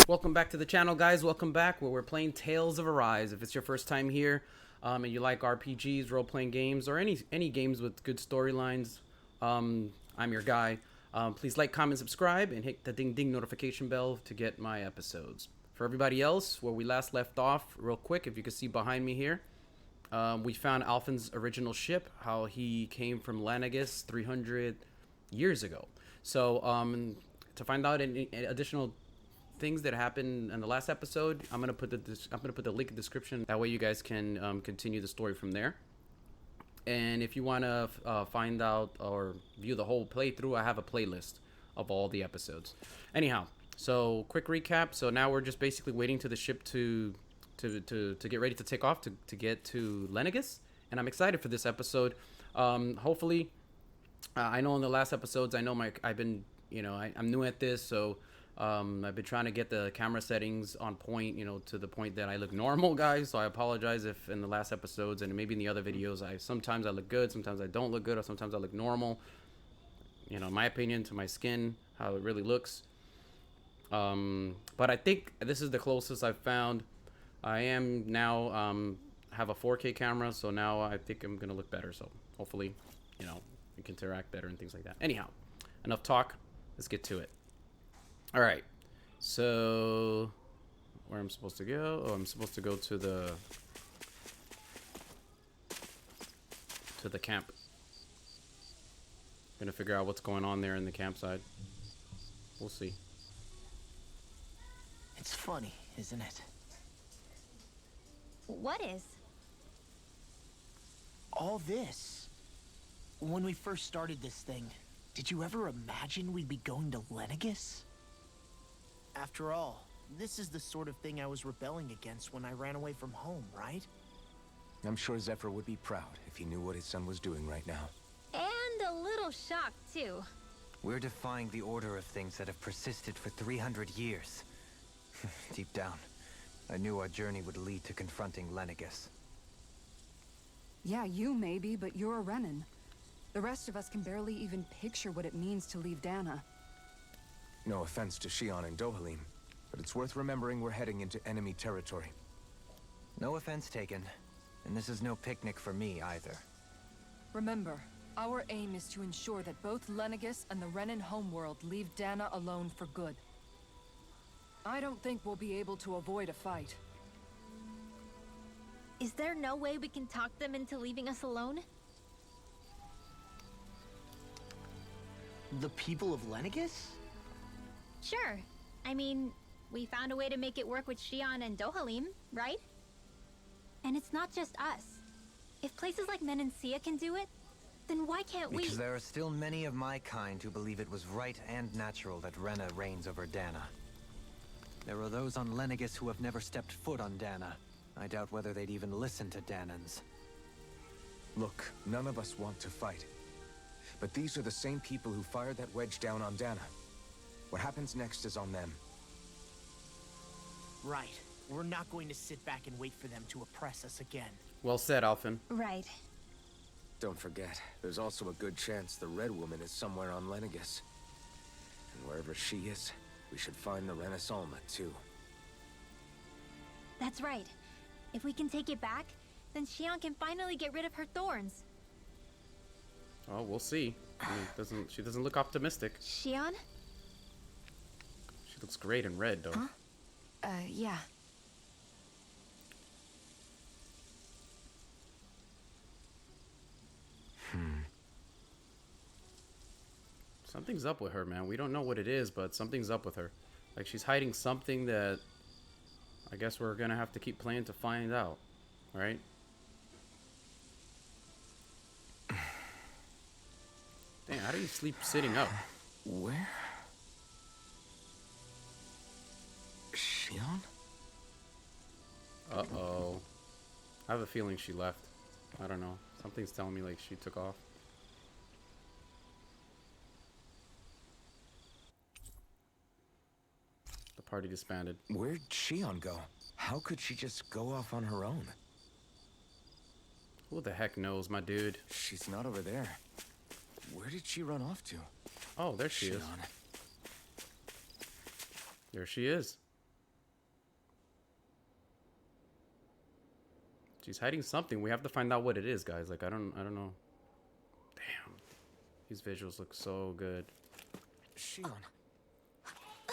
Welcome back to the channel, guys. Welcome back where we're playing Tales of Arise. If it's your first time here and you like RPGs, role-playing games, or any games with good storylines, I'm your guy. Please like, comment, subscribe, and hit the ding notification bell to get my episodes. For everybody else, where we last left off, real quick, if you can see behind me here, we found Alphen's original ship, how he came from Lenegis 300 years ago. So to find out any additional things that happened in the last episode, I'm gonna put the link in the description. That way you guys can continue the story from there. And if you want to find out or view the whole playthrough, I have a playlist of all the episodes. Anyhow, so quick recap. So now we're just basically waiting to the ship to get ready to take off to get to Lenegis, and I'm excited for this episode. Hopefully, I know in the last episodes, I know I've been, I'm new at this, so I've been trying to get the camera settings on point, to the point that I look normal, guys. So I apologize if in the last episodes and maybe in the other videos, sometimes I look good, sometimes I don't look good, or sometimes I look normal. My opinion to my skin, how it really looks. But I think this is the closest I've found. I am now have a 4K camera, so now I think I'm gonna look better. So hopefully, we can interact better and things like that. Anyhow, enough talk. Let's get to it. All right, so where I'm supposed to go? Oh, I'm supposed to go to the camp. Gonna figure out what's going on there in the campsite. We'll see. It's funny, isn't it? What is? All this. When we first started this thing, did you ever imagine we'd be going to Lenegis? After all, this is the sort of thing I was rebelling against when I ran away from home, right? I'm sure Zephyr would be proud if he knew what his son was doing right now. And a little shocked, too. We're defying the order of things that have persisted for 300 years. Deep down, I knew our journey would lead to confronting Lenegis. Yeah, you maybe, but you're a Renan. The rest of us can barely even picture what it means to leave Dahna. No offense to Shion and Dohalim, but it's worth remembering we're heading into enemy territory. No offense taken, and this is no picnic for me either. Remember, our aim is to ensure that both Lenegis and the Renan homeworld leave Dahna alone for good. I don't think we'll be able to avoid a fight. Is there no way we can talk them into leaving us alone? The people of Lenegis? Sure. I mean, we found a way to make it work with Shion and Dohalim, right? And it's not just us. If places like Menancia can do it, then why can't we? Because there are still many of my kind who believe it was right and natural that Rena reigns over Dahna. There are those on Lenegis who have never stepped foot on Dahna. I doubt whether they'd even listen to Dahnans. Look, none of us want to fight. But these are the same people who fired that wedge down on Dahna. What happens next is on them. Right. We're not going to sit back and wait for them to oppress us again. Well said, Alphen. Right. Don't forget, there's also a good chance the Red Woman is somewhere on Lenegis. And wherever she is, we should find the Renaissance too. That's right. If we can take it back, then Shion can finally get rid of her thorns. Oh, we'll see. I mean, she doesn't look optimistic. Shion? She looks great in red, though. Huh? Yeah. Something's up with her, man. We don't know what it is, but something's up with her. Like, she's hiding something that I guess we're gonna have to keep playing to find out, right? Dang, how do you sleep sitting up? Where? Shion? Uh-oh. I have a feeling she left. I don't know. Something's telling me, like, she took off. The party disbanded. Where'd Shion go? How could she just go off on her own? Who the heck knows, my dude? She's not over there. Where did she run off to? Oh, there she is. There she is. She's hiding something. We have to find out what it is, guys. Like, I don't know. Damn. These visuals look so good. Shion.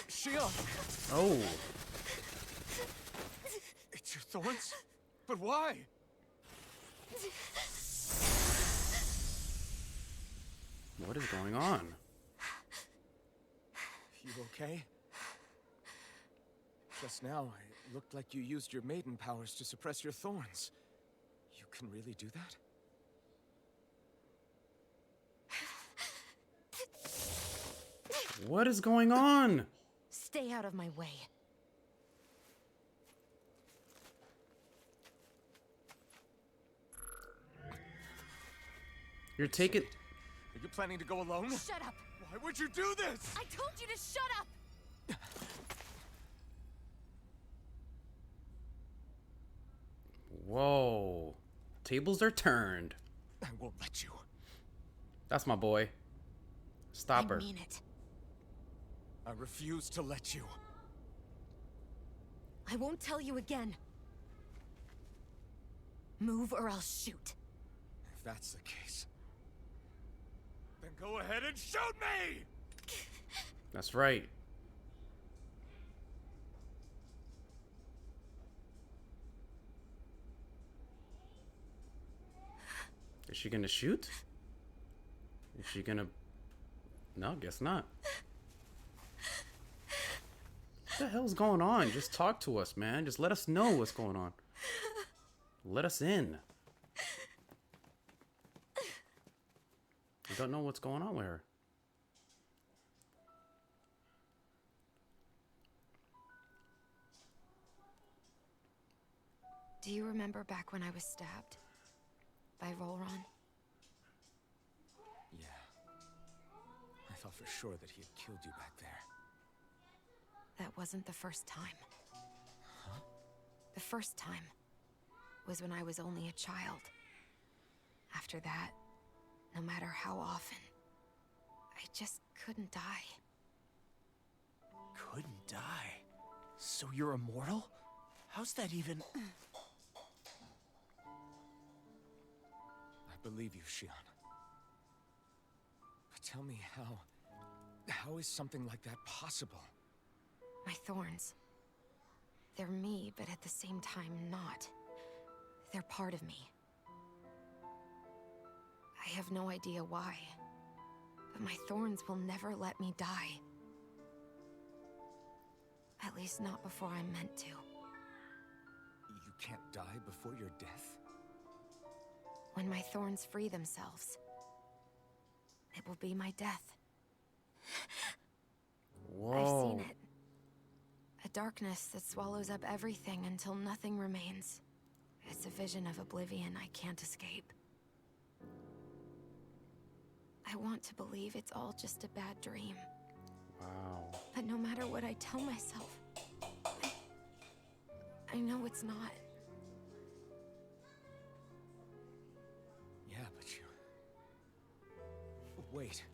Shion! Oh. It's your thorns? But why? What is going on? You okay? Just now, it looked like you used your maiden powers to suppress your thorns. You can really do that? What is going on? Stay out of my way. You're taking... Are you planning to go alone? Shut up! Why would you do this? I told you to shut up! Whoa. Tables are turned. I won't let you. That's my boy. Stop her. I mean it. I refuse to let you. I won't tell you again. Move or I'll shoot. If that's the case, then go ahead and shoot me! That's right. Is she gonna shoot? Is she gonna... No, guess not. What the hell's going on? Just talk to us, man. Just let us know what's going on. Let us in. We don't know what's going on with her. Do you remember back when I was stabbed? By Volron? Yeah. I thought for sure that he had killed you back there. That wasn't the first time. Huh? The first time was when I was only a child. After that, no matter how often, I just couldn't die. Couldn't die? So you're immortal? How's that even... I believe you, Shion. But tell me how is something like that possible? My thorns. They're me, but at the same time not. They're part of me. I have no idea why, but my thorns will never let me die. At least not before I'm meant to. You can't die before your death? When my thorns free themselves, it will be my death. Whoa. I've seen it. A darkness that swallows up everything until nothing remains. It's a vision of oblivion I can't escape. I want to believe it's all just a bad dream. Wow. But no matter what I tell myself, I know it's not. Yeah, but you... Wait.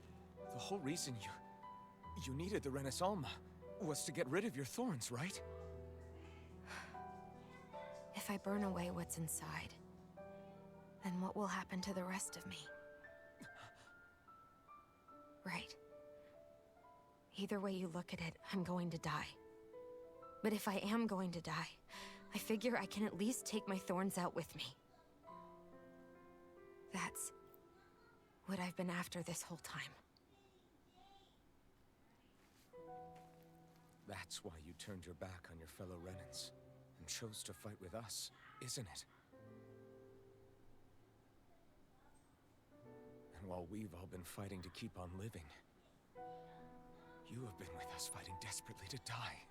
The whole reason you needed the Renaissance was to get rid of your thorns, right? If I burn away what's inside, then what will happen to the rest of me? Right. Either way you look at it, I'm going to die. But if I am going to die, I figure I can at least take my thorns out with me. That's what I've been after this whole time. That's why you turned your back on your fellow Renans and chose to fight with us, isn't it? And while we've all been fighting to keep on living, you have been with us fighting desperately to die.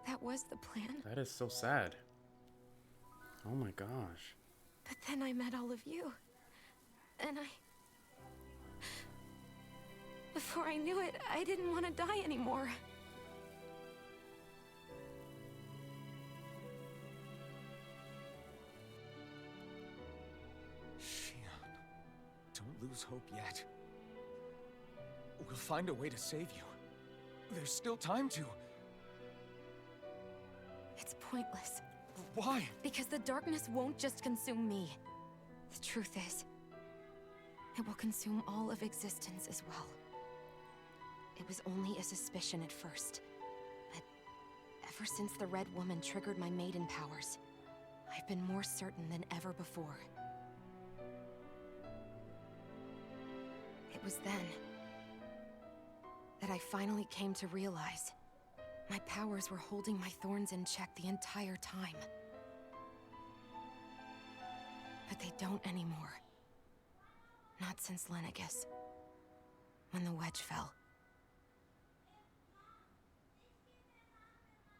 That was the plan. That is so sad. Oh my gosh. But then I met all of you. And before I knew it, I didn't want to die anymore. Shion, don't lose hope yet. We'll find a way to save you. There's still time to... pointless. Why? Because the darkness won't just consume me. The truth is, it will consume all of existence as well. It was only a suspicion at first, but ever since the Red Woman triggered my maiden powers, I've been more certain than ever before. It was then that I finally came to realize my powers were holding my thorns in check the entire time. But they don't anymore. Not since Lenegis, when the wedge fell.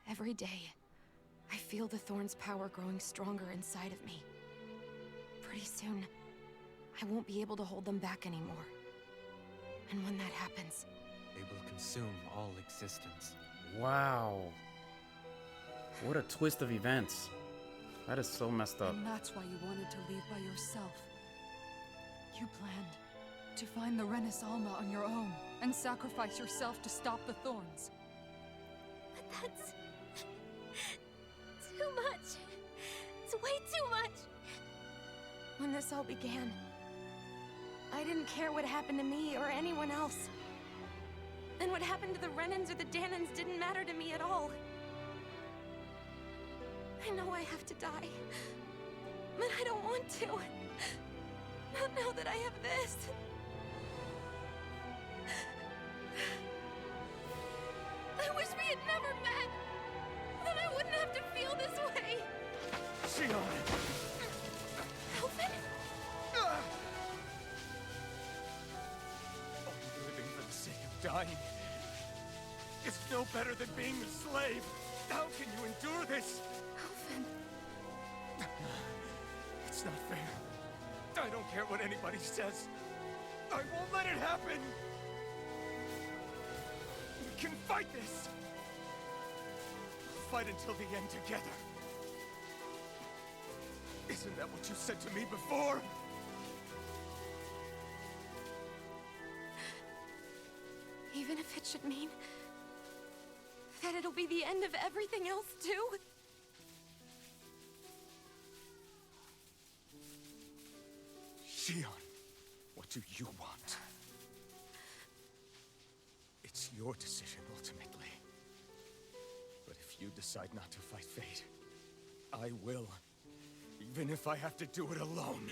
Every day, I feel the thorn's power growing stronger inside of me. Pretty soon, I won't be able to hold them back anymore. And when that happens, They will consume all existence. Wow. What a twist of events. That is so messed up. And that's why you wanted to leave by yourself. You planned to find the Renis Alma on your own and sacrifice yourself to stop the thorns. But that's... too much. It's way too much. when this all began, I didn't care what happened to me or anyone else. And what happened to the Renans or the Dahnans didn't matter to me at all. I know I have to die, but I don't want to. Not now that I have this. I wish we had never met. Then I wouldn't have to feel this way. Shion! Alvin? Only living for the sake of dying is no better than being a slave. How can you endure this? Alvin. It's not fair. I don't care what anybody says. I won't let it happen. We can fight this. Fight until the end together. Isn't that what you said to me before? Even if it should mean that it'll be the end of everything else too? Shion, what do you want? It's your decision, ultimately. But if you decide not to fight fate, I will. Even if I have to do it alone.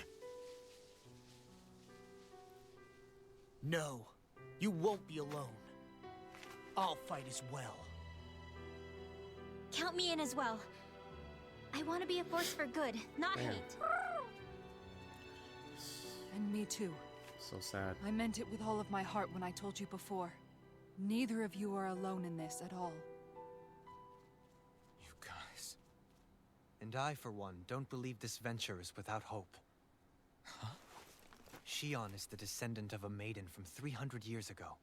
No, you won't be alone. I'll fight as well. Count me in as well. I want to be a force for good, not Damn. hate. And me too. So sad. I meant it with all of my heart when I told you before. Neither of you are alone in this at all. You guys... And I, for one, don't believe this venture is without hope. Huh? Shion is the descendant of a maiden from 300 years ago.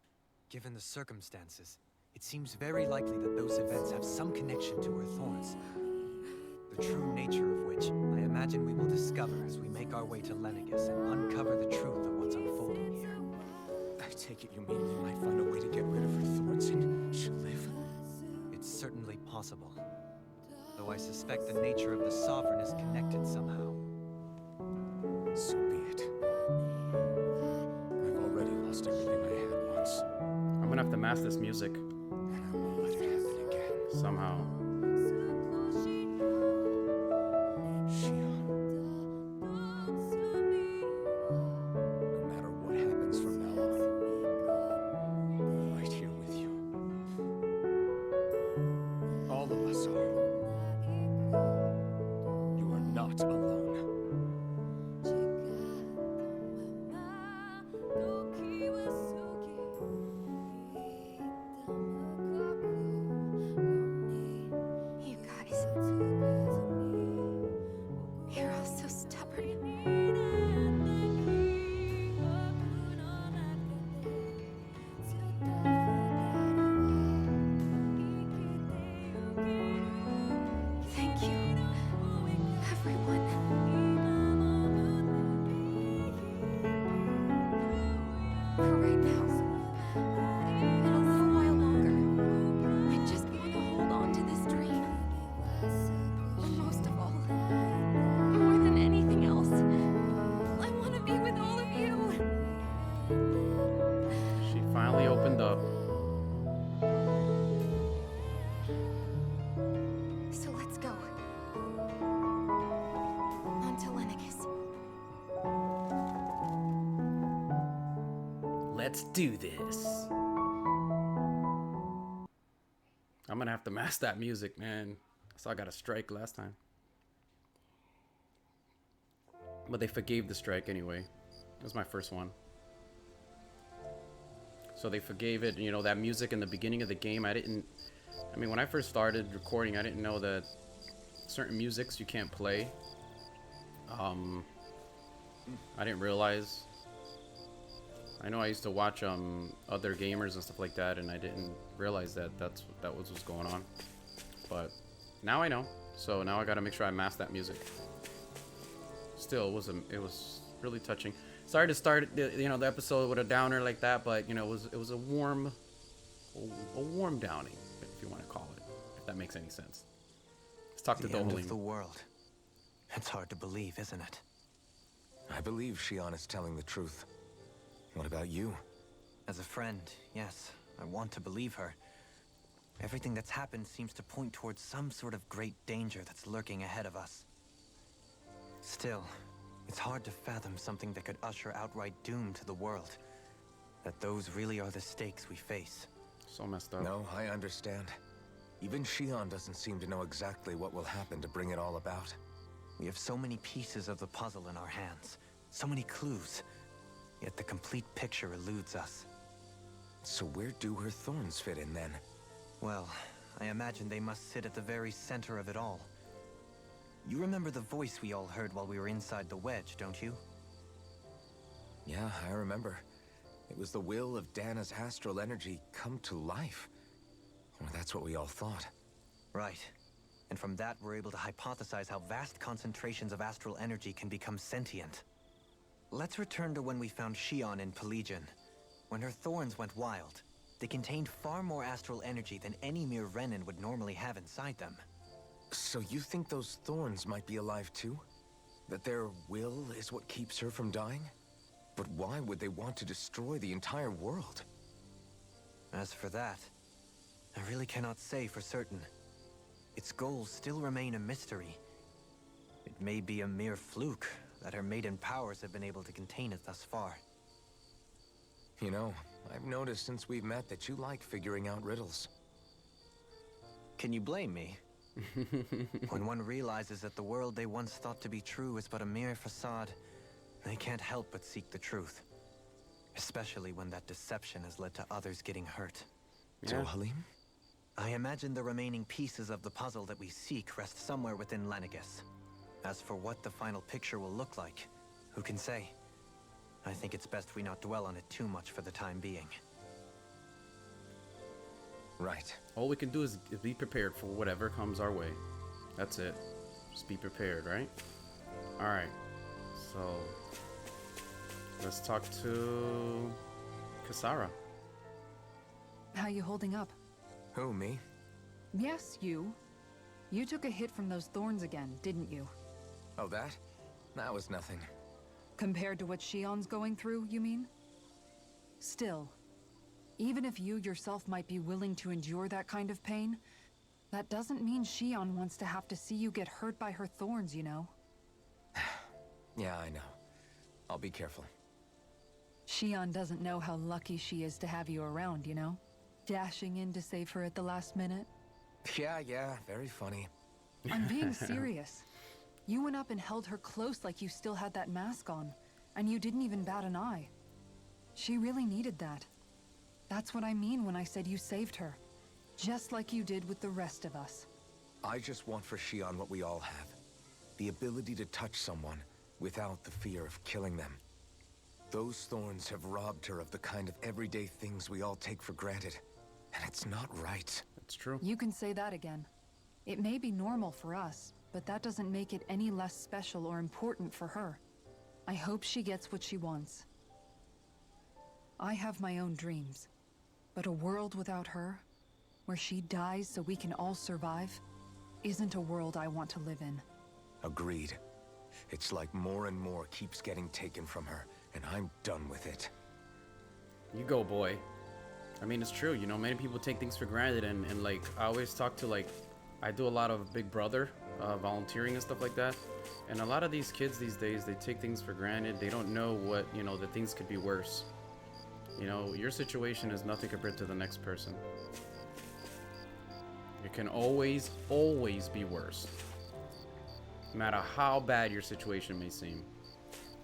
Given the circumstances, it seems very likely that those events have some connection to her thorns. The true nature of which, I imagine we will discover as we make our way to Lenegis and uncover the truth of what's unfolding here. I take it you mean we might find a way to get rid of her thorns and she'll live? It's certainly possible. Though I suspect the nature of the Sovereign is connected somehow. So be it. I've already lost everything I had once. I'm gonna have to master this music And I won't let it happen again. somehow. Shion. No matter what happens from now on, I'm right here with you. All of us are. You are not alone. Let's do this. I'm gonna have to master that music, man. So I got a strike last time. But they forgave the strike anyway. It was my first one. So they forgave it. You know, that music in the beginning of the game, I mean, when I first started recording, I didn't know that certain musics you can't play. I didn't realize. I know I used to watch other gamers and stuff like that, and I didn't realize that that was what's going on. But now I know. So now I gotta make sure I master that music. Still, it was really touching. Sorry to start the episode with a downer like that, but you know it was a warm downing, if you want to call it, if that makes any sense. Let's talk to The end of Dohalim. the world. It's hard to believe, isn't it? I believe Shion is telling the truth. What about you? As a friend, yes, I want to believe her. Everything that's happened seems to point towards some sort of great danger that's lurking ahead of us. Still, it's hard to fathom something that could usher outright doom to the world. That those really are the stakes we face. So messed up. No, I understand. Even Shion doesn't seem to know exactly what will happen to bring it all about. We have so many pieces of the puzzle in our hands, so many clues, yet the complete picture eludes us. So where do her thorns fit in then? Well, I imagine they must sit at the very center of it all. You remember the voice we all heard while we were inside the wedge, don't you? Yeah, I remember. It was the will of Dahna's astral energy come to life. Or that's what we all thought. Right. And from that, we're able to hypothesize how vast concentrations of astral energy can become sentient. Let's return to when we found Shion in Pillaging. When her thorns went wild, they contained far more astral energy than any mere Renin would normally have inside them. So you think those thorns might be alive too? That their will is what keeps her from dying? But why would they want to destroy the entire world? As for that, I really cannot say for certain. Its goals still remain a mystery. It may be a mere fluke that her maiden powers have been able to contain it thus far. You know, I've noticed since we've met that you like figuring out riddles. Can you blame me? When one realizes that the world they once thought to be true is but a mere facade, they can't help but seek the truth. Especially when that deception has led to others getting hurt. Yeah. Dohalim? I imagine the remaining pieces of the puzzle that we seek rest somewhere within Lenegis. As for what the final picture will look like, who can say? I think it's best we not dwell on it too much for the time being. Right. All we can do is be prepared for whatever comes our way. That's it. Just be prepared, right? Alright. So, let's talk to Kasara. How you holding up? Who, me? Yes, you. You took a hit from those thorns again, didn't you? Oh, that? That was nothing. Compared to what Shion's going through, you mean? Still, even if you yourself might be willing to endure that kind of pain, that doesn't mean Shion wants to have to see you get hurt by her thorns, you know? Yeah, I know. I'll be careful. Shion doesn't know how lucky she is to have you around, you know? Dashing in to save her at the last minute. Yeah, very funny. I'm being serious. You went up and held her close like you still had that mask on, and you didn't even bat an eye. She really needed that. That's what I mean when I said you saved her. Just like you did with the rest of us. I just want for Shion what we all have. The ability to touch someone without the fear of killing them. Those thorns have robbed her of the kind of everyday things we all take for granted. And it's not right. That's true. You can say that again. It may be normal for us, but that doesn't make it any less special or important for her. I hope she gets what she wants. I have my own dreams, but a world without her, where she dies so we can all survive, isn't a world I want to live in. Agreed. It's like more and more keeps getting taken from her, and I'm done with it. You go, boy. I mean, it's true. You know, many people take things for granted, and like, I always talk to, like, I do a lot of Big Brother, volunteering and stuff like that. And a lot of these kids these days, they take things for granted. They don't know what, you know, that things could be worse. You know, your situation is nothing compared to the next person. It can always, always be worse. No matter how bad your situation may seem,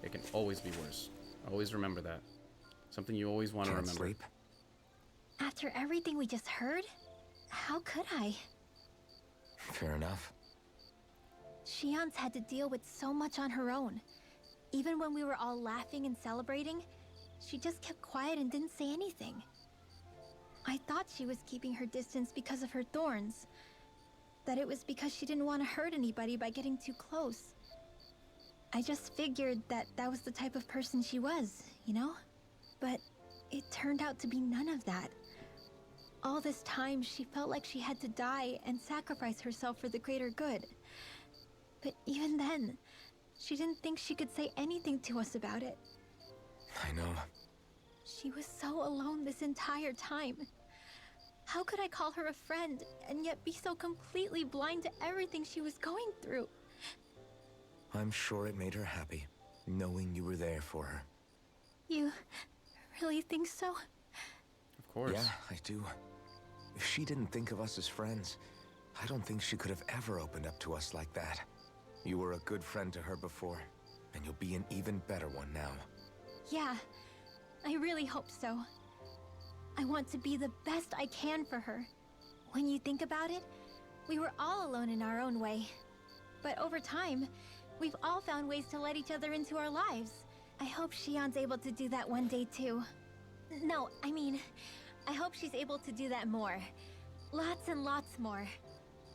it can always be worse. Always remember that. Something you always want to Can't remember. sleep? After everything we just heard, how could I? Fair enough. Shion's had to deal with so much on her own. Even when we were all laughing and celebrating, she just kept quiet and didn't say anything. I thought she was keeping her distance because of her thorns. That it was because she didn't want to hurt anybody by getting too close. I just figured that that was the type of person she was, you know? But it turned out to be none of that. All this time, she felt like she had to die and sacrifice herself for the greater good. But even then, she didn't think she could say anything to us about it. I know. She was so alone this entire time. How could I call her a friend and yet be so completely blind to everything she was going through? I'm sure it made her happy, knowing you were there for her. You really think so? Of course. Yeah, I do. If she didn't think of us as friends, I don't think she could have ever opened up to us like that. You were a good friend to her before, and you'll be an even better one now. Yeah, I really hope so. I want to be the best I can for her. When you think about it, we were all alone in our own way. But over time, we've all found ways to let each other into our lives. I hope Shion's able to do that one day too. No, I mean, I hope she's able to do that more. Lots and lots more.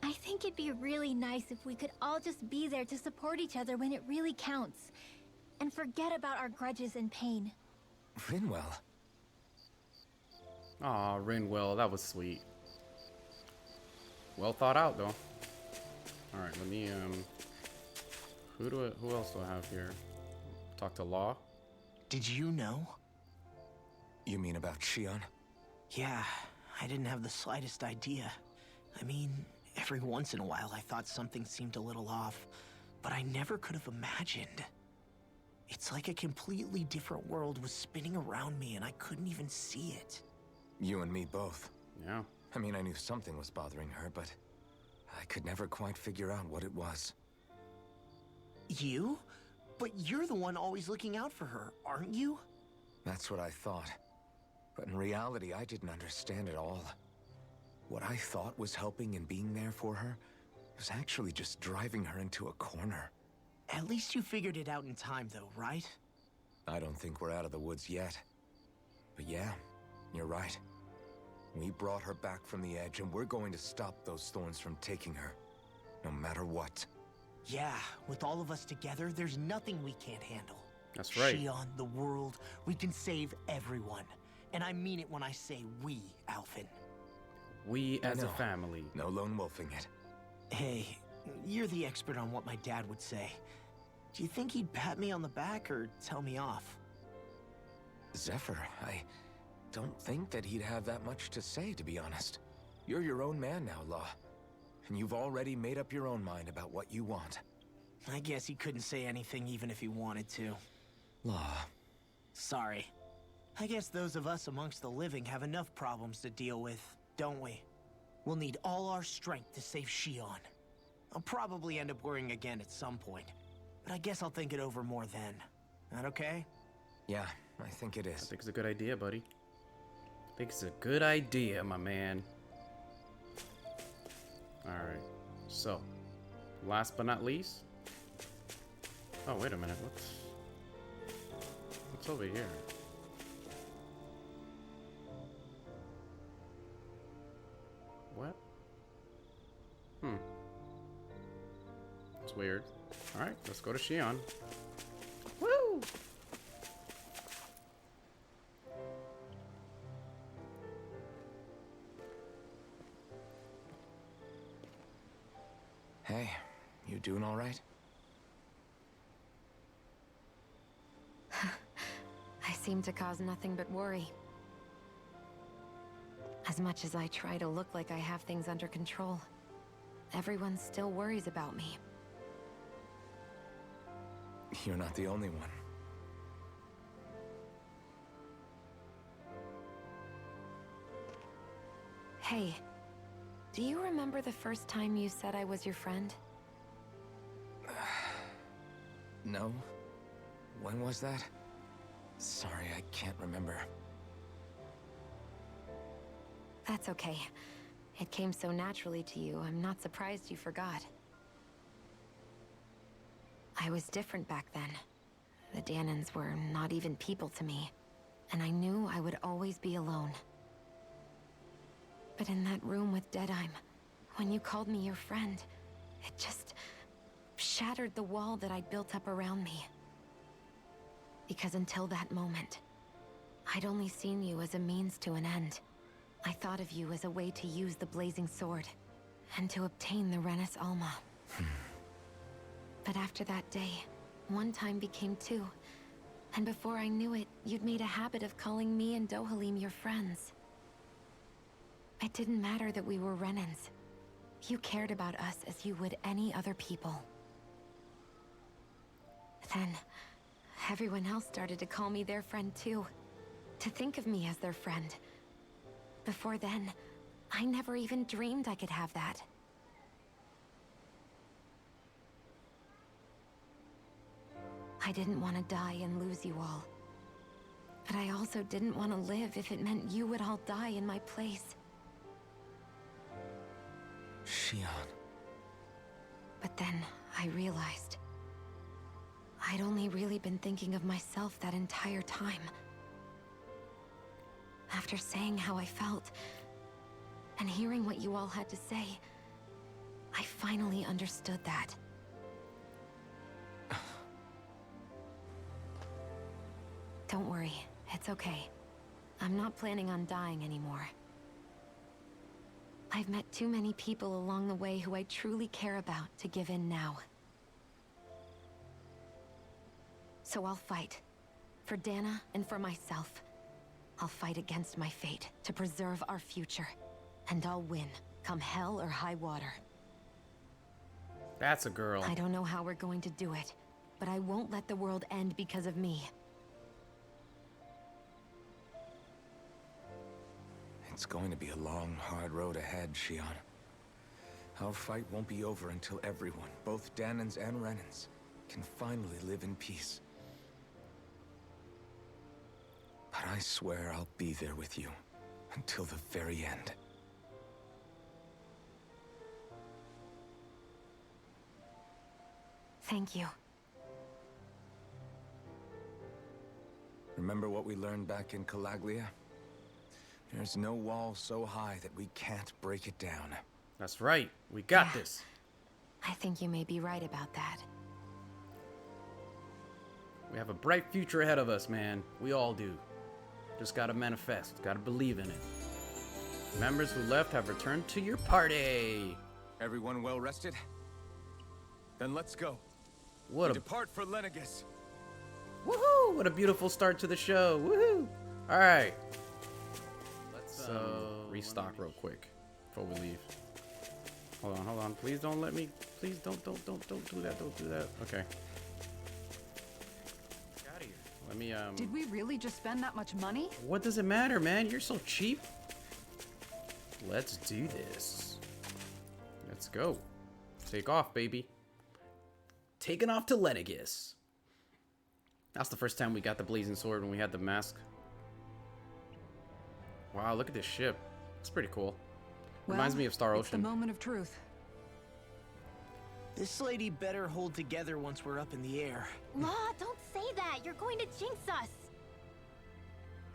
I think it'd be really nice if we could all just be there to support each other when it really counts. And forget about our grudges and pain. Rinwell. Aw, Rinwell, that was sweet. Well thought out, though. Alright, let me, who else do I have here? Talk to Law. Did you know? You mean about Shion? Yeah, I didn't have the slightest idea. I mean, every once in a while I thought something seemed a little off, but I never could have imagined. It's like a completely different world was spinning around me and I couldn't even see it. You and me both. Yeah. I mean, I knew something was bothering her, but I could never quite figure out what it was. You? But you're the one always looking out for her, aren't you? That's what I thought. But in reality, I didn't understand it all. What I thought was helping and being there for her was actually just driving her into a corner. At least you figured it out in time, though, right? I don't think we're out of the woods yet. But yeah, you're right. We brought her back from the edge, and we're going to stop those thorns from taking her, no matter what. Yeah, with all of us together, there's nothing we can't handle. That's right. Shion, the world, we can save everyone. And I mean it when I say we, Alphen. We as a know. family. No lone wolfing it. Hey, you're the expert on what my dad would say. Do you think he'd pat me on the back or tell me off? Zephyr, I don't think that he'd have that much to say, to be honest. You're your own man now, Law. And you've already made up your own mind about what you want. I guess he couldn't say anything even if he wanted to. Law. Sorry. I guess those of us amongst the living have enough problems to deal with, don't we? We'll need all our strength to save Shion. I'll probably end up worrying again at some point, but I guess I'll think it over more then. That okay? Yeah, I think it I is. think it's a good idea, buddy. I think it's a good idea, my man. Alright, so, last but not least. Oh, wait a minute, what's over here? What? It's weird. Alright, let's go to Shion. Woo! Hey, you doing all right? I seem to cause nothing but worry. As much as I try to look like I have things under control, everyone still worries about me. You're not the only one. Hey, do you remember the first time you said I was your friend? No? When was that? Sorry, I can't remember. That's okay. It came so naturally to you, I'm not surprised you forgot. I was different back then. The Dahnans were not even people to me, and I knew I would always be alone. But in that room with Deadheim, when you called me your friend, it just shattered the wall that I'd built up around me. Because until that moment, I'd only seen you as a means to an end. I thought of you as a way to use the blazing sword, and to obtain the Renis Alma. But after that day, one time became two, and before I knew it, you'd made a habit of calling me and Dohalim your friends. It didn't matter that we were Renans. You cared about us as you would any other people. Then, everyone else started to call me their friend too. To think of me as their friend. Before then, I never even dreamed I could have that. I didn't want to die and lose you all. But I also didn't want to live if it meant you would all die in my place. Shion. But then, I realized I'd only really been thinking of myself that entire time. After saying how I felt, and hearing what you all had to say, I finally understood that. Don't worry, it's okay. I'm not planning on dying anymore. I've met too many people along the way who I truly care about to give in now. So I'll fight. For Dahna and for myself. I'll fight against my fate to preserve our future. And I'll win, come hell or high water. That's a girl. I don't know how we're going to do it, but I won't let the world end because of me. It's going to be a long, hard road ahead, Shion. Our fight won't be over until everyone, both Dahnans and Renans, can finally live in peace. But I swear I'll be there with you until the very end. Thank you. Remember what we learned back in Calaglia? There's no wall so high that we can't break it down. That's right. We got Yeah. this. I think you may be right about that. We have a bright future ahead of us, man. We all do. Just gotta manifest. Gotta believe in it. Members who left have returned to your party. Everyone well rested? Then let's go. What a Depart for Lenegis. woohoo! What a beautiful start to the show. Woohoo! All right. Let's restock real quick before we leave. Hold on. Please don't let me. Please don't do that. Don't do that. Okay. Get out of here. Let me Did we really just spend that much money? What does it matter, man? You're so cheap. Let's do this. Let's go. Take off, baby. Taking off to Lenegis. That's the first time we got the blazing sword when we had the mask. Wow, look at this ship. It's pretty cool. Reminds Well, me of Star it's the Ocean. moment of truth. This lady better hold together once we're up in the air. Law, don't say that. You're going to jinx us.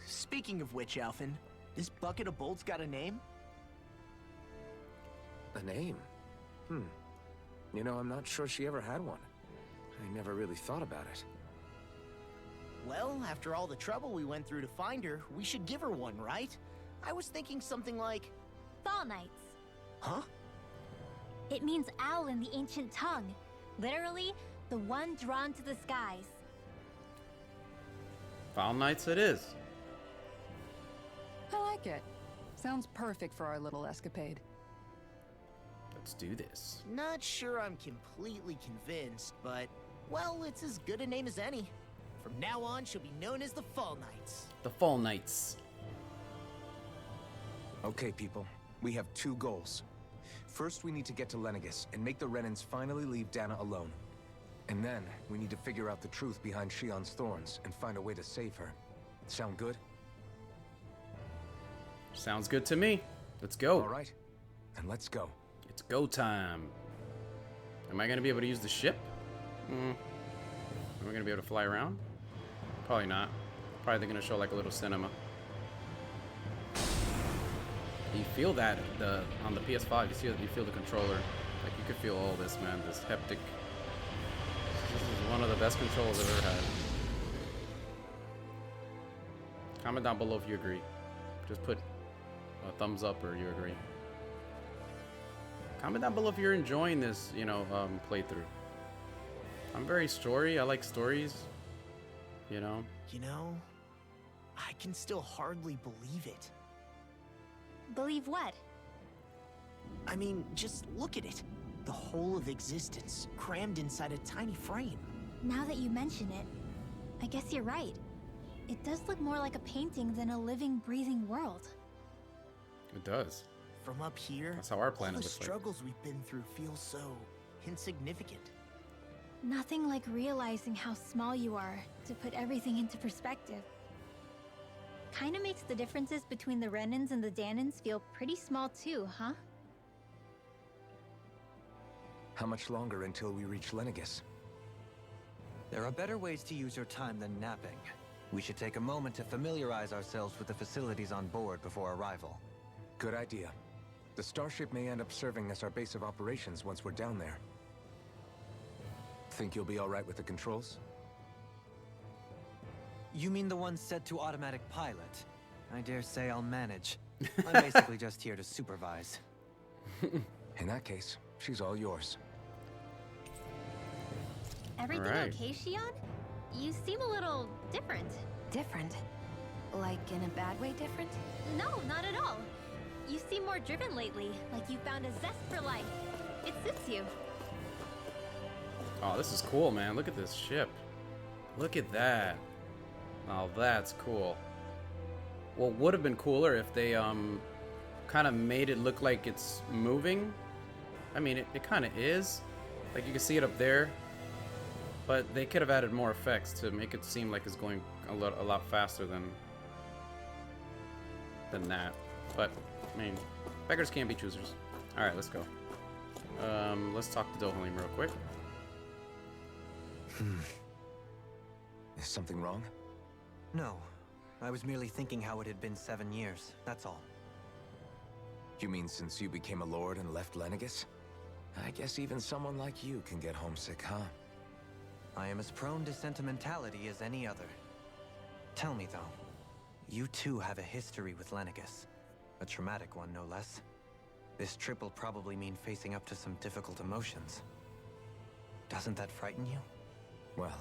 Speaking of which, Alphen, this bucket of bolts got a name? A name? You know, I'm not sure she ever had one. I never really thought about it. Well, after all the trouble we went through to find her, we should give her one, right? I was thinking something like... Fall Knights. Huh? It means owl in the ancient tongue. Literally, the one drawn to the skies. Foul Knights it is. I like it. Sounds perfect for our little escapade. Let's do this. Not sure I'm completely convinced, but... Well, it's as good a name as any. From now on, she'll be known as the Fall Knights. The Fall Knights. Okay, people. We have two goals. First, we need to get to Lenegis and make the Renans finally leave Dahna alone. And then, we need to figure out the truth behind Shion's thorns and find a way to save her. Sound good? Sounds good to me. Let's go. All right, and let's go. It's go time. Am I going to be able to use the ship? Am I going to be able to fly around? Probably not. Probably they're going to show like a little cinema. You feel that on the PS5. You feel the controller. Like you could feel all this, man. This haptic. This is one of the best controls I've ever had. Comment down below if you agree. Just put a thumbs up or you agree. Comment down below if you're enjoying this, playthrough. I'm very story. I like stories. You know, I can still hardly believe it. Believe what? I mean, just look at it. The whole of existence, crammed inside a tiny frame. Now that you mention it, I guess you're right. It does look more like a painting than a living, breathing world. It does. From up here, That's how our planet all the looks like. struggles we've been through feel so insignificant. Nothing like realizing how small you are to put everything into perspective. Kinda makes the differences between the Renans and the Dahnans feel pretty small too, huh? How much longer until we reach Lenegis? There are better ways to use your time than napping. We should take a moment to familiarize ourselves with the facilities on board before arrival. Good idea. The starship may end up serving as our base of operations once we're down there. Think you'll be all right with the controls? You mean the one set to automatic pilot? I dare say I'll manage. I'm basically just here to supervise. In that case, she's all yours. Everything Alright. okay, Shion? You seem a little different. Different? Like in a bad way different? No, not at all. You seem more driven lately, like you found a zest for life. It suits you. Oh, this is cool, man. Look at this ship. Look at that. Oh, that's cool. What would have been cooler if they kind of made it look like it's moving. I mean, it kind of is. Like you can see it up there. But they could have added more effects to make it seem like it's going a lot faster than that. But I mean, beggars can't be choosers. All right, let's go. Let's talk to Dohalim real quick. Is something wrong? No. I was merely thinking how it had been 7 years, that's all. You mean since you became a lord and left Lenegis? I guess even someone like you can get homesick, huh? I am as prone to sentimentality as any other. Tell me though, you too have a history with Lenegis. A traumatic one, no less. This trip will probably mean facing up to some difficult emotions. Doesn't that frighten you? Well,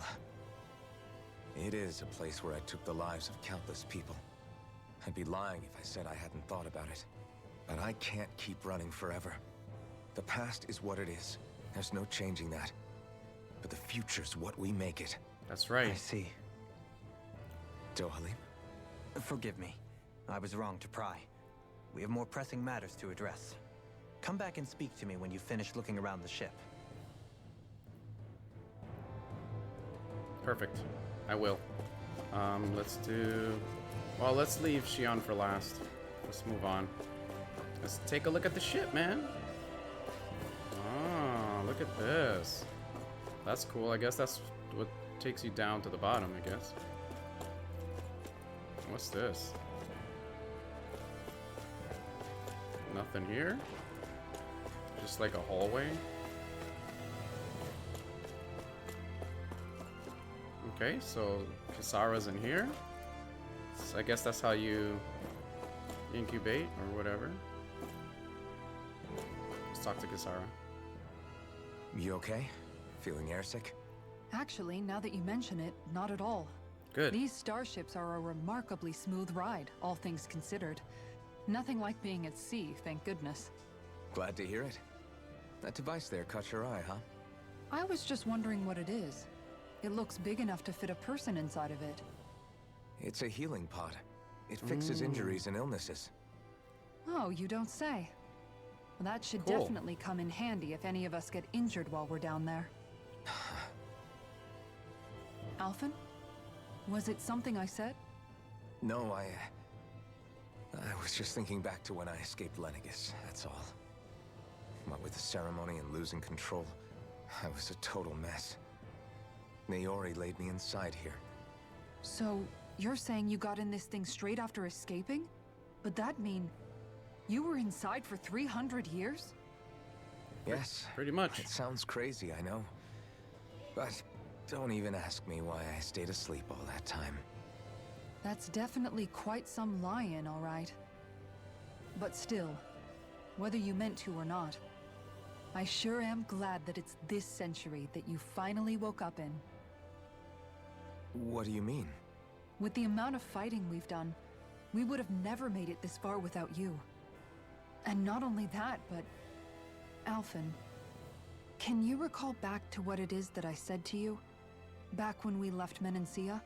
it is a place where I took the lives of countless people. I'd be lying if I said I hadn't thought about it. But I can't keep running forever. The past is what it is. There's no changing that. But the future's what we make it. That's right. I see. Dohalim? Forgive me. I was wrong to pry. We have more pressing matters to address. Come back and speak to me when you finish looking around the ship. Perfect. I will. Let's leave Shion for last. Let's move on. Let's take a look at the ship, man. Oh, look at this. That's cool. I guess that's what takes you down to the bottom, I guess. What's this? Nothing here? Just like a hallway? Okay, so Kisara's in here. So I guess that's how you incubate or whatever. Let's talk to Kisara. You okay? Feeling airsick? Actually, now that you mention it, not at all. Good. These starships are a remarkably smooth ride, all things considered. Nothing like being at sea, thank goodness. Glad to hear it. That device there caught your eye, huh? I was just wondering what it is. It looks big enough to fit a person inside of it. It's a healing pod. It fixes injuries and illnesses. Oh, you don't say. Well, that should Cool. definitely come in handy if any of us get injured while we're down there. Alphen? Was it something I said? No, I was just thinking back to when I escaped Lenegis, that's all. What with the ceremony and losing control, I was a total mess. Naori laid me inside here. So, you're saying you got in this thing straight after escaping? But that mean you were inside for 300 years? Yes. Pretty much. It sounds crazy, I know. But don't even ask me why I stayed asleep all that time. That's definitely quite some lie-in, all right. But still, whether you meant to or not, I sure am glad that it's this century that you finally woke up in. What do you mean? With the amount of fighting we've done, we would have never made it this far without you. And not only that, but... Alphen, can you recall back to what it is that I said to you? Back when we left Menancia?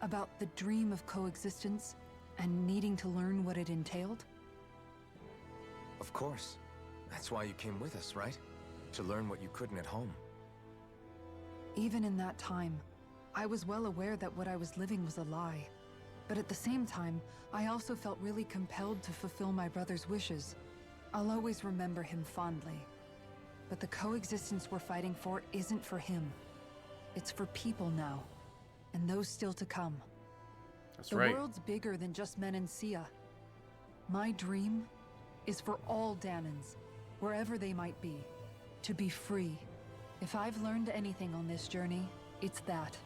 About the dream of coexistence and needing to learn what it entailed? Of course. That's why you came with us, right? To learn what you couldn't at home. Even in that time, I was well aware that what I was living was a lie. But at the same time, I also felt really compelled to fulfill my brother's wishes. I'll always remember him fondly. But the coexistence we're fighting for isn't for him. It's for people now. And those still to come. That's The right. world's bigger than just Menancia. My dream is for all Dahnans, wherever they might be, to be free. If I've learned anything on this journey, it's that.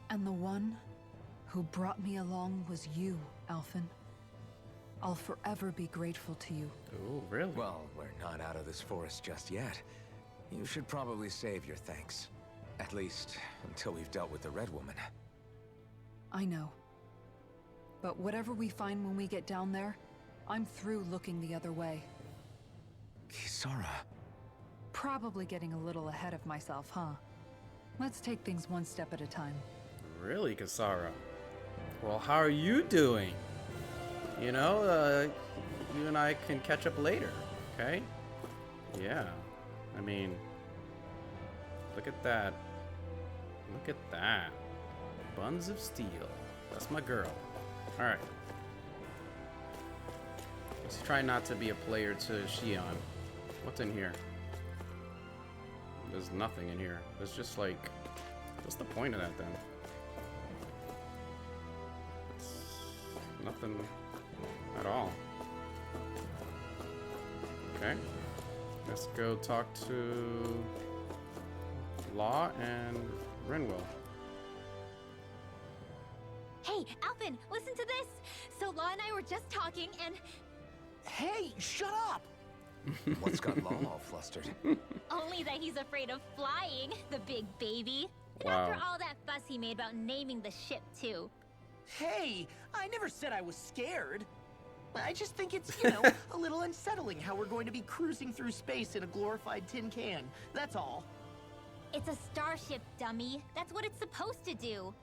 And the one who brought me along was you, Alphen. I'll forever be grateful to you. Oh, really? Well, we're not out of this forest just yet. You should probably save your thanks. At least, until we've dealt with the Red Woman. I know. But whatever we find when we get down there, I'm through looking the other way. Kisara. Probably getting a little ahead of myself, huh? Let's take things one step at a time. Really, Kasara? Well, how are you doing? You know, you and I can catch up later, okay? Yeah. I mean, look at that. Look at that. Buns of Steel. That's my girl. Alright. Let's try not to be a player to Shion. What's in here? There's nothing in here. There's just like... What's the point of that then? It's nothing at all. Okay. Let's go talk to Law and Renwell. Hey, Alphen, listen to this! So Law and I were just talking and... Hey, shut up! What's got Law all flustered? Only that he's afraid of flying, the big baby. And Wow. after all that fuss he made about naming the ship, too. Hey, I never said I was scared. I just think it's, a little unsettling how we're going to be cruising through space in a glorified tin can. That's all. It's a starship, dummy. That's what it's supposed to do.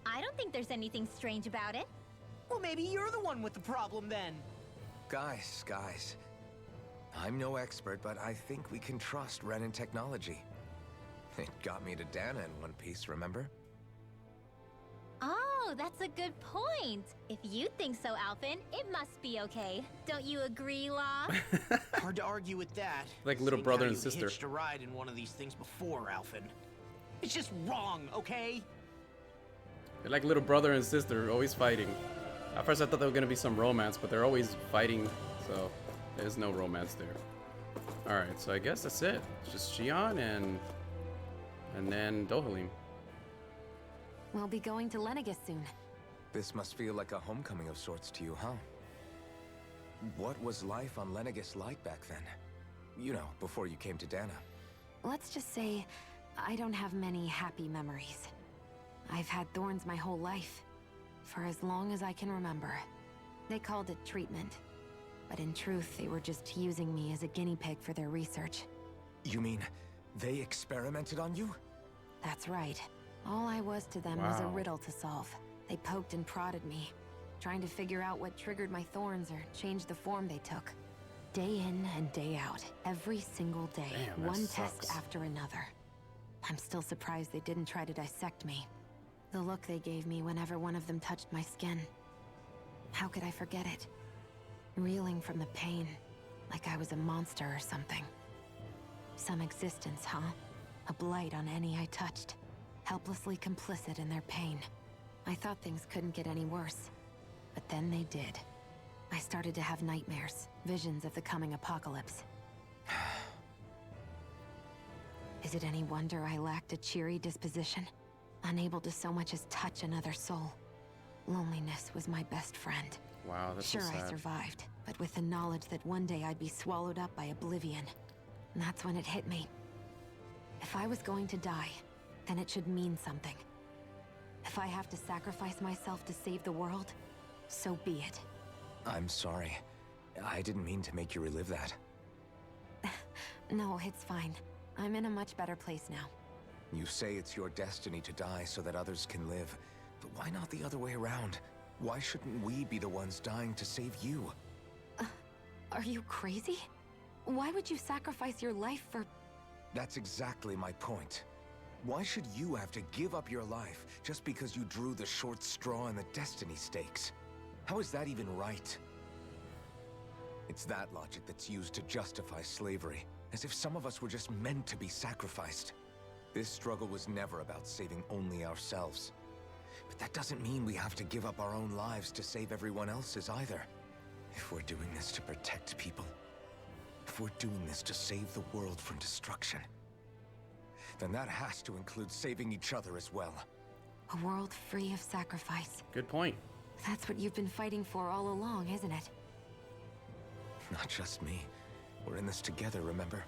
I don't think there's anything strange about it. Well, maybe you're the one with the problem then. Guys. I'm no expert, but I think we can trust Renan technology. It got me to Dahna in one piece, remember? Oh, that's a good point. If you think so, Alphen, it must be okay. Don't you agree, Law? Hard to argue with that. Like little Seeing brother how and you sister. hitched a ride in one of these things before, Alphen. It's just wrong, okay? They're like little brother and sister, always fighting. At first I thought there was gonna be some romance, but they're always fighting, so there's no romance there. Alright, so I guess that's it. It's just Shion and then Dohalim. We'll be going to Lenegis soon. This must feel like a homecoming of sorts to you, huh? What was life on Lenegis like back then? You know, before you came to Dahna. Let's just say, I don't have many happy memories. I've had thorns my whole life, for as long as I can remember. They called it treatment, but in truth, they were just using me as a guinea pig for their research. You mean, they experimented on you? That's right. All I was to them was a Wow. riddle to solve. They poked and prodded me, trying to figure out what triggered my thorns or changed the form they took. Day in and day out, every single day, Damn, that one sucks. test after another. I'm still surprised they didn't try to dissect me. The look they gave me whenever one of them touched my skin. How could I forget it? Reeling from the pain, like I was a monster or something. Some existence, huh? A blight on any I touched. Helplessly complicit in their pain. I thought things couldn't get any worse. But then they did. I started to have nightmares, visions of the coming apocalypse. Is it any wonder I lacked a cheery disposition? Unable to so much as touch another soul. Loneliness was my best friend. Wow, that's so Sure, I sad. survived, but with the knowledge that one day I'd be swallowed up by oblivion. And that's when it hit me. If I was going to die, then it should mean something. If I have to sacrifice myself to save the world, so be it. I'm sorry. I didn't mean to make you relive that. No, it's fine. I'm in a much better place now. You say it's your destiny to die so that others can live. But why not the other way around? Why shouldn't we be the ones dying to save you? Are you crazy? Why would you sacrifice your life for... That's exactly my point. Why should you have to give up your life just because you drew the short straw in the destiny stakes? How is that even right? It's that logic that's used to justify slavery, as if some of us were just meant to be sacrificed. This struggle was never about saving only ourselves. But that doesn't mean we have to give up our own lives to save everyone else's either. If we're doing this to protect people, if we're doing this to save the world from destruction, then that has to include saving each other as well. A world free of sacrifice. Good point. That's what you've been fighting for all along, isn't it? Not just me. We're in this together, remember?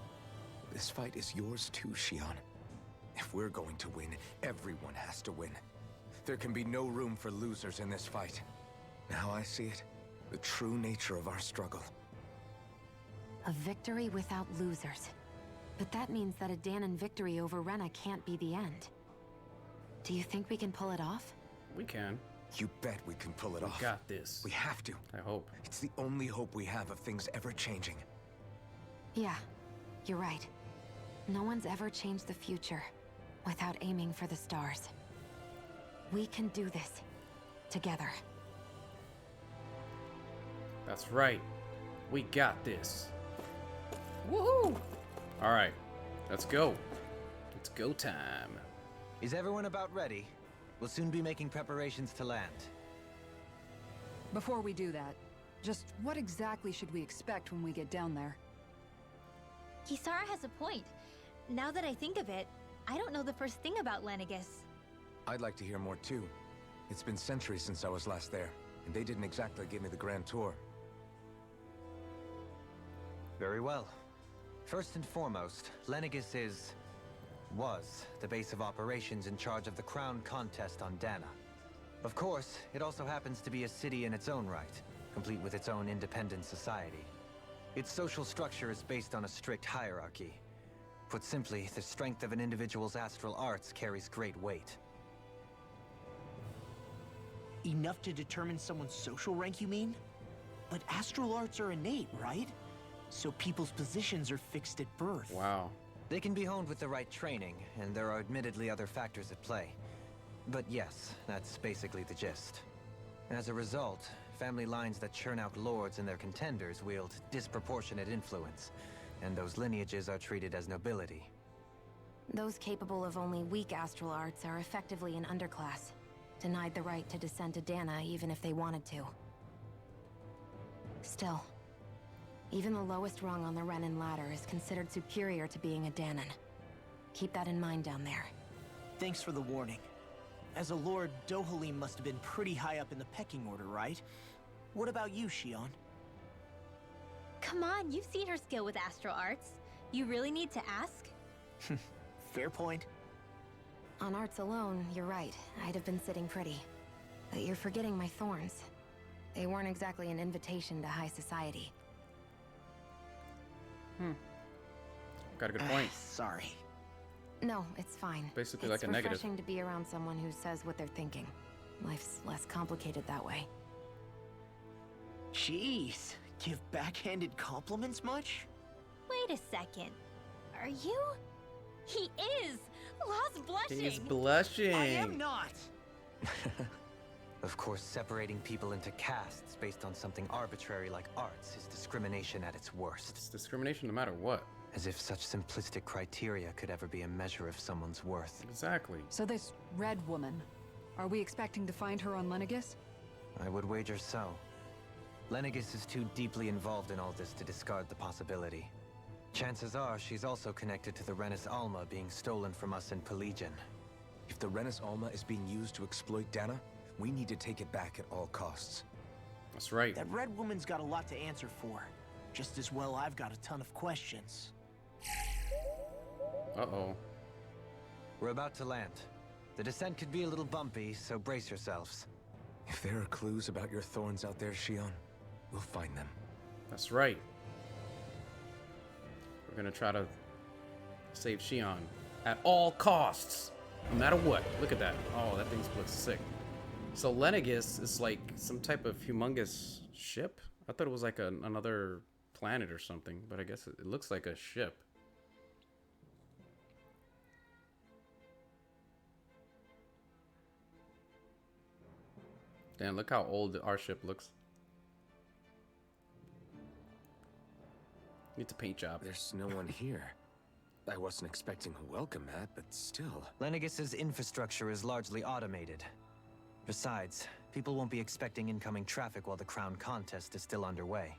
This fight is yours too, Shion. If we're going to win, everyone has to win. There can be no room for losers in this fight. Now I see it, the true nature of our struggle. A victory without losers. But that means that a Dahnan victory over Rena can't be the end. Do you think we can pull it off? We can. You bet we can pull it We off. got this. We have to. I hope. It's the only hope we have of things ever changing. Yeah, you're right. No one's ever changed the future without aiming for the stars. We can do this. Together. That's right. We got this. Woohoo! All right, let's go. It's go time. Is everyone about ready? We'll soon be making preparations to land. Before we do that, just what exactly should we expect when we get down there? Kisara has a point. Now that I think of it, I don't know the first thing about Lenegis. I'd like to hear more too. It's been centuries since I was last there, and they didn't exactly give me the grand tour. Very well. First and foremost, Lenegis was the base of operations in charge of the crown contest on Dahna. Of course, it also happens to be a city in its own right, complete with its own independent society. Its social structure is based on a strict hierarchy. Put simply, the strength of an individual's astral arts carries great weight. Enough to determine someone's social rank, you mean? But astral arts are innate, right? So people's positions are fixed at birth. Wow. They can be honed with the right training, and there are admittedly other factors at play. But yes, that's basically the gist. As a result, family lines that churn out lords and their contenders wield disproportionate influence, and those lineages are treated as nobility. Those capable of only weak astral arts are effectively an underclass, denied the right to descend to Dahna even if they wanted to. Still, even the lowest rung on the Renan ladder is considered superior to being a Dahnan. Keep that in mind down there. Thanks for the warning. As a lord, Dohalim must have been pretty high up in the pecking order, right? What about you, Shion? Come on, you've seen her skill with astral arts. You really need to ask? Fair point. On arts alone, you're right. I'd have been sitting pretty. But you're forgetting my thorns. They weren't exactly an invitation to high society. Got a good point. Sorry. No, it's fine. Basically it's like a negative. refreshing to be around someone who says what they're thinking. Life's less complicated that way. Jeez, give backhanded compliments much? Wait a second. Are you? He is! Lost blushing! He's blushing. I am not! Of course, separating people into castes based on something arbitrary like arts is discrimination at its worst. It's discrimination no matter what. As if such simplistic criteria could ever be a measure of someone's worth. Exactly. So this red woman, are we expecting to find her on Lenegis? I would wager so. Lenegis is too deeply involved in all this to discard the possibility. Chances are she's also connected to the Renis Alma being stolen from us in Pillaging. If the Renis Alma is being used to exploit Dahna, we need to take it back at all costs. That's right. That red woman's got a lot to answer for. Just as well I've got a ton of questions. Uh-oh. We're about to land. The descent could be a little bumpy, so brace yourselves. If there are clues about your thorns out there, Shion, we'll find them. That's right. We're gonna try to save Shion at all costs, no matter what. Look at that. Oh, that thing looks sick. So Lenegis is like some type of humongous ship? I thought it was like another planet or something, but I guess it looks like a ship. Damn, look how old our ship looks. Needs a paint job. There's no one here. I wasn't expecting a welcome mat, but still. Lenegis's infrastructure is largely automated. Besides, people won't be expecting incoming traffic while the crown contest is still underway.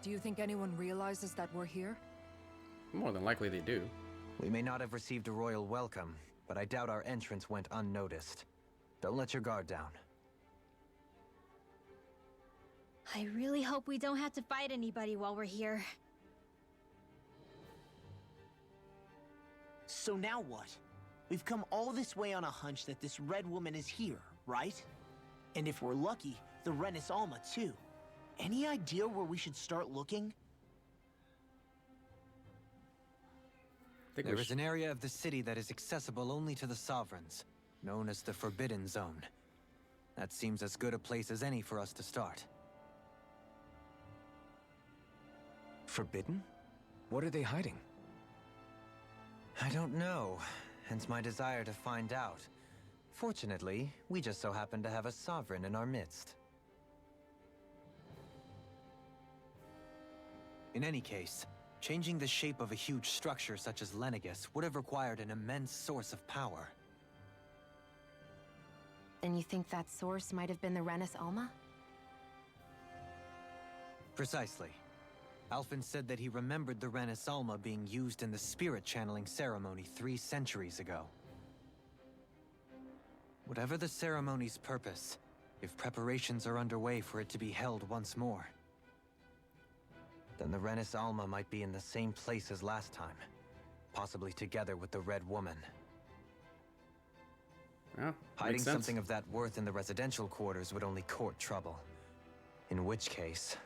Do you think anyone realizes that we're here? More than likely they do. We may not have received a royal welcome, but I doubt our entrance went unnoticed. Don't let your guard down. I really hope we don't have to fight anybody while we're here. So now what? We've come all this way on a hunch that this red woman is here, right? And if we're lucky, the Renis Alma too. Any idea where we should start looking? There is an area of the city that is accessible only to the Sovereigns, known as the Forbidden Zone. That seems as good a place as any for us to start. Forbidden? What are they hiding? I don't know, hence my desire to find out. Fortunately, we just so happen to have a Sovereign in our midst. In any case, changing the shape of a huge structure such as Lenegis would have required an immense source of power. And you think that source might have been the Renis Alma? Precisely. Alphen said that he remembered the Renis Alma being used in the spirit channeling ceremony 3 centuries ago. Whatever the ceremony's purpose, if preparations are underway for it to be held once more, then the Renis Alma might be in the same place as last time, possibly together with the Red Woman. Yeah, Hiding makes sense. something of that worth in the residential quarters would only court trouble. In which case...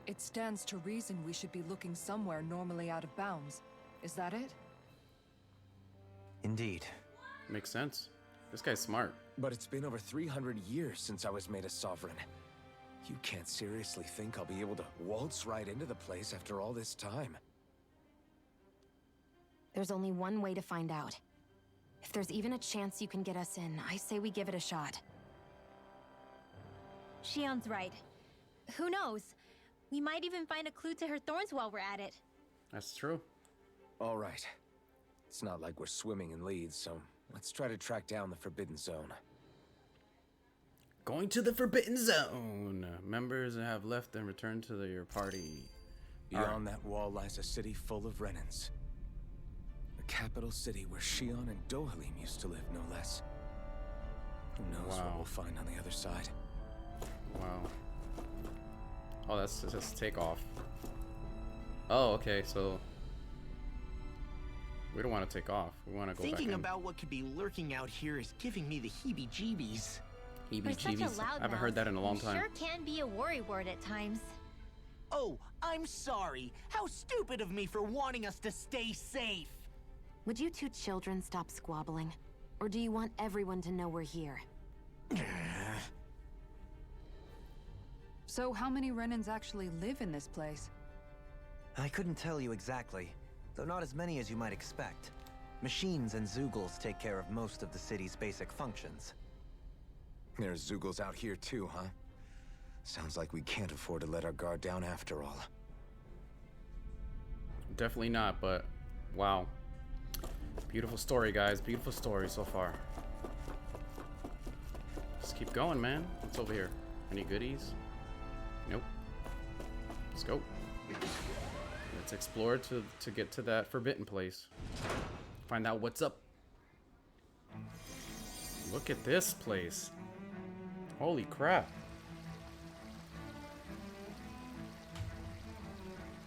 It stands to reason we should be looking somewhere normally out of bounds. Is that it? Indeed. Makes sense. This guy's smart. But it's been over 300 years since I was made a sovereign. You can't seriously think I'll be able to waltz right into the place after all this time. There's only one way to find out. If there's even a chance you can get us in, I say we give it a shot. Shion's right. Who knows? We might even find a clue to her thorns while we're at it. That's true. All right. It's not like we're swimming in leads, so let's try to track down the Forbidden Zone. Going to the Forbidden Zone. Members have left and returned to your party. Beyond that wall lies a city full of Renans. The capital city where Shion and Dohalim used to live, no less. Who knows what we'll find on the other side. Wow. Oh, that's just takeoff. Oh, okay, so we don't want to take off. We want to go Thinking back in. about what could be lurking out here is giving me the heebie-jeebies. For such a Heebie-jeebies. loud I haven't heard that in a long time. Sure can be a worry word at times. Oh, I'm sorry. How stupid of me for wanting us to stay safe. Would you two children stop squabbling? Or do you want everyone to know we're here? So how many Renans actually live in this place? I couldn't tell you exactly, though not as many as you might expect. Machines and Zeugles take care of most of the city's basic functions. There's Zeugles out here too, huh? Sounds like we can't afford to let our guard down after all. Definitely not, but wow. Beautiful story, guys. Beautiful story so far. Just keep going, man. What's over here? Any goodies? Nope. Let's go. Let's explore to get to that forbidden place. Find out what's up. Look at this place. Holy crap.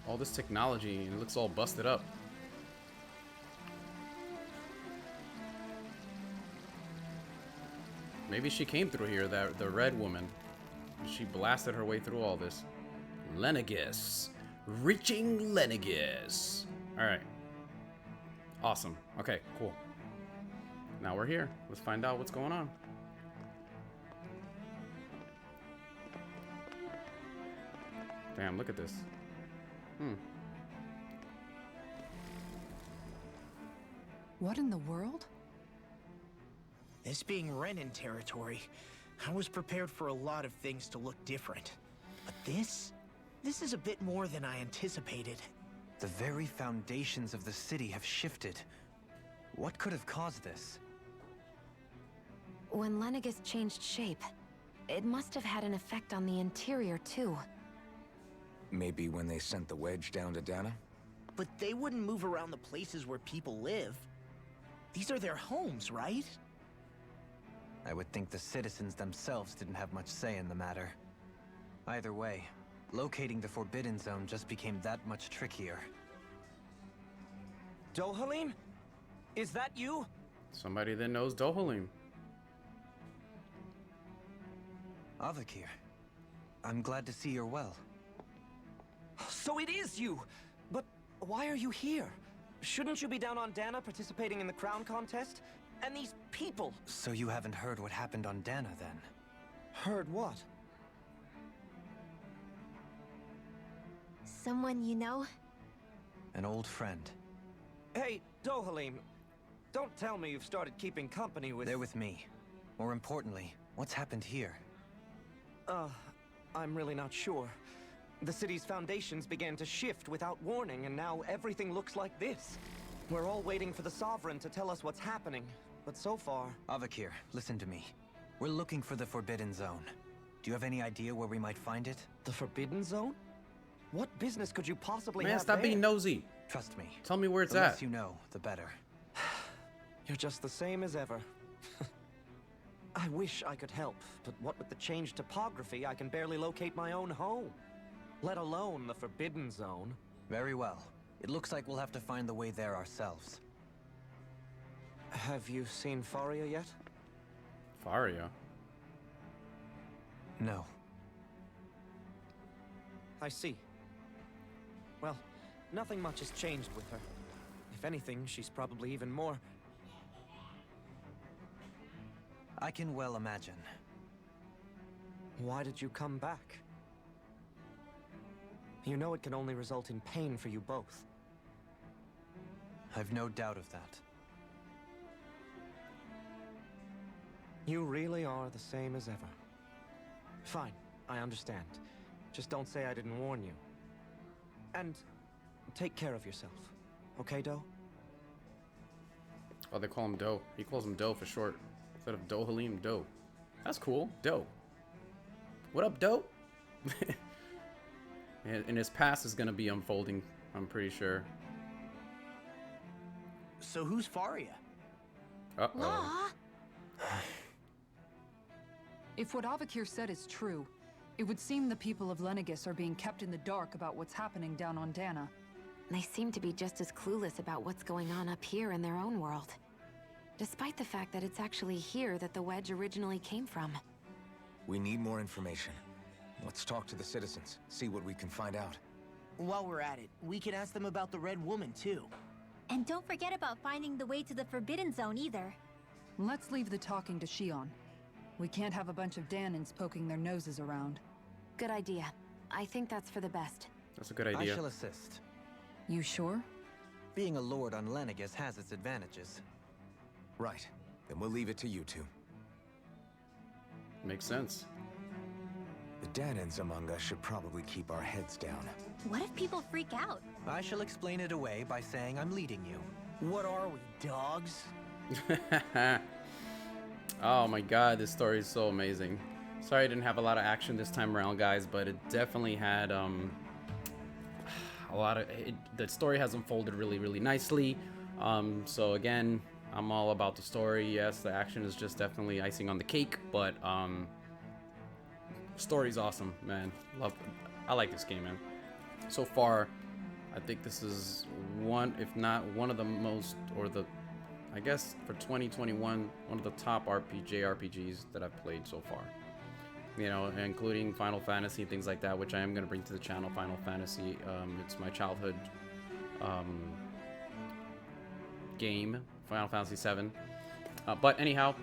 All this technology, and it looks all busted up. Maybe she came through here, the red woman. She blasted her way through all this. Lenegis. Reaching Lenegis. Alright. Awesome. Okay, cool. Now we're here. Let's find out what's going on. Damn, look at this. What in the world? This being Renan territory, I was prepared for a lot of things to look different. But this is a bit more than I anticipated. The very foundations of the city have shifted. What could have caused this? When Lenegis changed shape, it must have had an effect on the interior too. Maybe when they sent the wedge down to Dahna? But they wouldn't move around the places where people live. These are their homes, right? I would think the citizens themselves didn't have much say in the matter. Either way, locating the Forbidden Zone just became that much trickier. Dohalim? Is that you? Somebody that knows Dohalim. Avakir, I'm glad to see you're well. So it is you! But why are you here? Shouldn't you be down on Dahna participating in the crown contest? And these people! So you haven't heard what happened on Dahna, then? Heard what? Someone you know? An old friend. Hey, Dohalim, don't tell me you've started keeping company with... They're with me. More importantly, what's happened here? I'm really not sure. The city's foundations began to shift without warning, and now everything looks like this. We're all waiting for the Sovereign to tell us what's happening, but so far... Avakir, listen to me. We're looking for the Forbidden Zone. Do you have any idea where we might find it? The Forbidden Zone? What business could you possibly Man, have stop there? being nosy. Trust me. Tell me where it's The at. less you know, the better. You're just the same as ever. I wish I could help, but what with the changed topography, I can barely locate my own home. Let alone the Forbidden Zone. Very well. It looks like we'll have to find the way there ourselves. Have you seen Faria yet? Faria. No. I see. Well, nothing much has changed with her. If anything, she's probably even more... I can well imagine. Why did you come back? You know it can only result in pain for you both. I've no doubt of that. You really are the same as ever. Fine, I understand. Just don't say I didn't warn you. And take care of yourself. Okay, Doe? Oh, they call him Doe. He calls him Doe for short. Instead of Dohalim, Doe. That's cool. Doe. What up, Doe? And his past is going to be unfolding, I'm pretty sure. So who's Faria? Uh-oh. Law? If what Avakir said is true, it would seem the people of Lenegis are being kept in the dark about what's happening down on Dahna. They seem to be just as clueless about what's going on up here in their own world. Despite the fact that it's actually here that the wedge originally came from. We need more information. Let's talk to the citizens, see what we can find out. While we're at it, we can ask them about the Red Woman, too. And don't forget about finding the way to the Forbidden Zone either. Let's leave the talking to Shion. We can't have a bunch of Dahnans poking their noses around. Good idea. I think that's for the best. That's a good I idea. shall assist. You sure? Being a lord on Lenegis has its advantages. Right. Then we'll leave it to you two. Makes sense. The Dahnans among us should probably keep our heads down. What if people freak out? I shall explain it away by saying I'm leading you. What are we, dogs? Oh my god, this story is so amazing. Sorry I didn't have a lot of action this time around, guys, but it definitely had a lot of the story has unfolded really nicely. So again, I'm all about the story. Yes, the action is just definitely icing on the cake, but story's awesome, man. I like this game, man. So far, I think this is one, if not one of the most, or the, I guess for 2021, one of the top RPGs that I've played so far. You know, including Final Fantasy and things like that, which I am going to bring to the channel. Final Fantasy, it's my childhood game, Final Fantasy 7. But anyhow,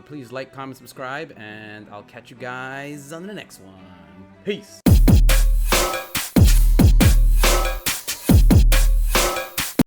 please like, comment, subscribe, and I'll catch you guys on the next one. Peace!